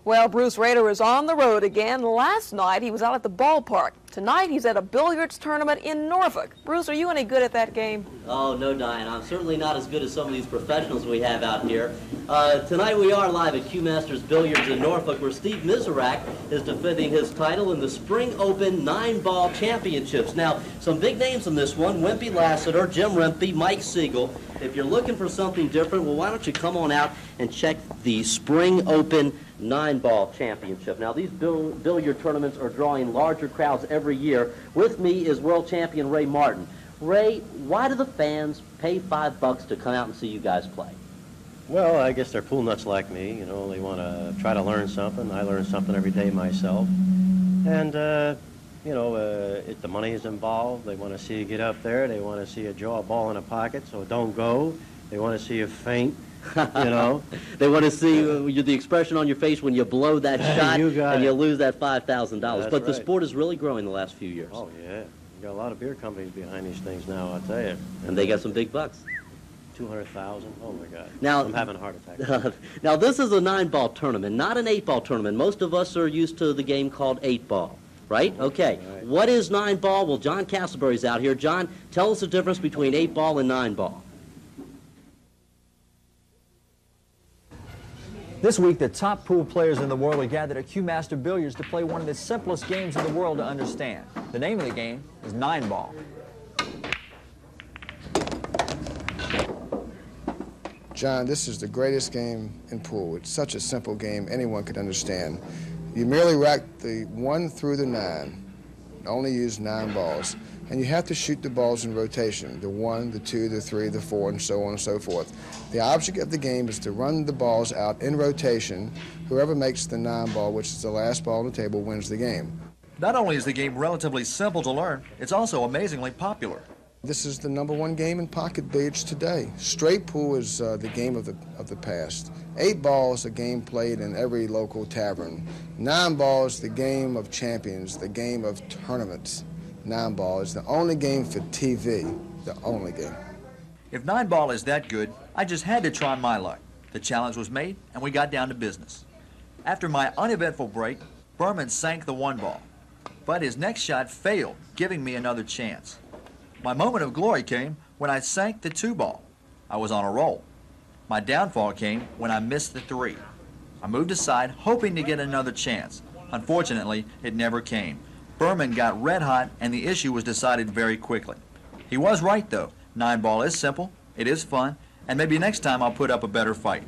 Well, Bruce Rader is on the road again. Last night he was out at the ballpark. Tonight he's at a billiards tournament in Norfolk. Bruce, are you any good at that game? Oh, no, Diane. I'm certainly not as good as some of these professionals we have out here. Tonight we are live at Q Masters Billiards in Norfolk, where Steve Miserak is defending his title in the Spring Open 9-Ball Championships. Now, some big names in this one: Wimpy Lassiter, Jim Rempe, Mike Siegel. If you're looking for something different, well, why don't you come on out and check the Spring Open 9-Ball Championship. Now, these billiard tournaments are drawing larger crowds every year. With me is world champion Ray Martin. Ray, why do the fans pay $5 to come out and see you guys play? Well, I guess they're pool nuts like me. You know, they want to try to learn something. I learn something every day myself. And, you know, the money is involved. They want to see you get up there. They want to see you draw a ball in a pocket, so don't go. They want to see you faint. You know, they want to see the expression on your face when you blow that shot and you lose that $5,000. But right. The sport is really growing the last few years. Oh, yeah. You got a lot of beer companies behind these things now, I'll tell you. And they got some big bucks. 200,000. Oh, my God. Now, I'm having a heart attack. Now, this is a 9-ball tournament, not an 8-ball tournament. Most of us are used to the game called 8-ball, right? Okay. Right. What is 9-ball? Well, John Castleberry's out here. John, tell us the difference between 8-ball and 9-ball. This week, the top pool players in the world are gathered at Q Master Billiards to play one of the simplest games in the world to understand. The name of the game is 9-ball. John, this is the greatest game in pool. It's such a simple game anyone could understand. You merely rack the 1 through the 9. Only use 9 balls. And you have to shoot the balls in rotation, the 1, the 2, the 3, the 4, and so on and so forth. The object of the game is to run the balls out in rotation. Whoever makes the 9 ball, which is the last ball on the table, wins the game. Not only is the game relatively simple to learn, it's also amazingly popular. This is the #1 game in pocket billiards today. Straight pool is the game of the past. 8 ball is a game played in every local tavern. 9 ball is the game of champions, the game of tournaments. 9 ball is the only game for TV, the only game. If 9-ball is that good, I just had to try my luck. The challenge was made, and we got down to business. After my uneventful break, Berman sank the 1 ball, but his next shot failed, giving me another chance. My moment of glory came when I sank the 2 ball. I was on a roll. My downfall came when I missed the 3. I moved aside, hoping to get another chance. Unfortunately, it never came. Berman got red hot, and the issue was decided very quickly. He was right, though. 9-ball is simple, it is fun, and maybe next time I'll put up a better fight.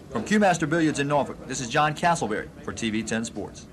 From Q Master Billiards in Norfolk, this is John Castleberry for TV 10 Sports.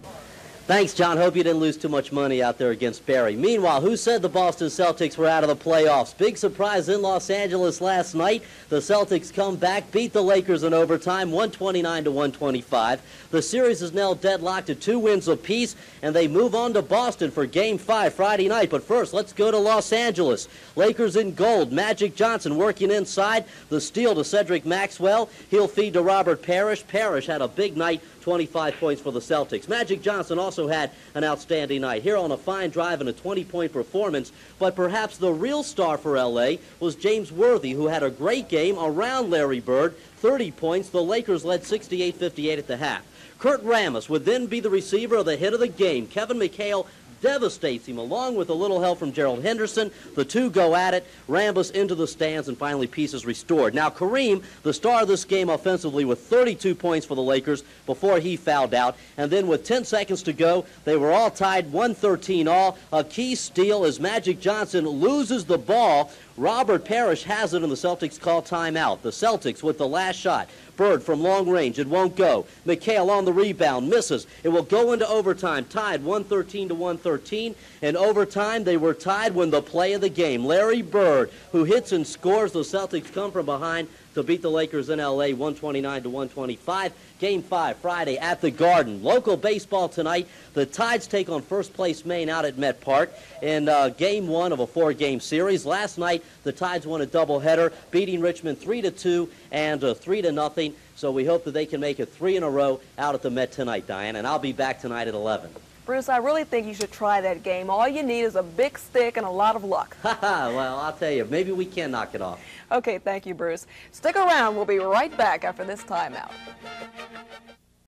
Thanks, John. Hope you didn't lose too much money out there against Barry. Meanwhile, who said the Boston Celtics were out of the playoffs? Big surprise in Los Angeles last night. The Celtics come back, beat the Lakers in overtime, 129 to 125. The series is now deadlocked at 2 wins apiece, and they move on to Boston for Game 5 Friday night. But first, let's go to Los Angeles. Lakers in gold. Magic Johnson working inside. The steal to Cedric Maxwell. He'll feed to Robert Parrish. Parrish had a big night, 25 points for the Celtics. Magic Johnson also had an outstanding night here on a fine drive and a 20-point performance, but perhaps the real star for L.A. was James Worthy, who had a great game around Larry Bird, 30 points. The Lakers led 68-58 at the half. Kurt Rambis would then be the receiver of the hit of the game. Kevin McHale devastates him, along with a little help from Gerald Henderson. The two go at it. Rambis into the stands, and finally peace is restored. Now Kareem, the star of this game offensively, with 32 points for the Lakers before he fouled out. And then with 10 seconds to go, they were all tied 113 all. A key steal as Magic Johnson loses the ball. Robert Parrish has it, and the Celtics call timeout. The Celtics with the last shot. Bird from long range, it won't go. McHale on the rebound, misses. It will go into overtime, tied 113 to 113. In overtime, they were tied when the play of the game. Larry Bird, who hits and scores. The Celtics come from behind to beat the Lakers in L.A. 129 to 125. Game 5 Friday at the Garden. Local baseball tonight. The Tides take on first place Maine out at Met Park in Game 1 of a 4-game series. Last night, the Tides won a doubleheader, beating Richmond 3-2 and 3-0. So we hope that they can make it 3 in a row out at the Met tonight, Diane. And I'll be back tonight at 11. Bruce, I really think you should try that game. All you need is a big stick and a lot of luck. Well, I'll tell you, maybe we can knock it off. Okay, thank you, Bruce. Stick around. We'll be right back after this timeout.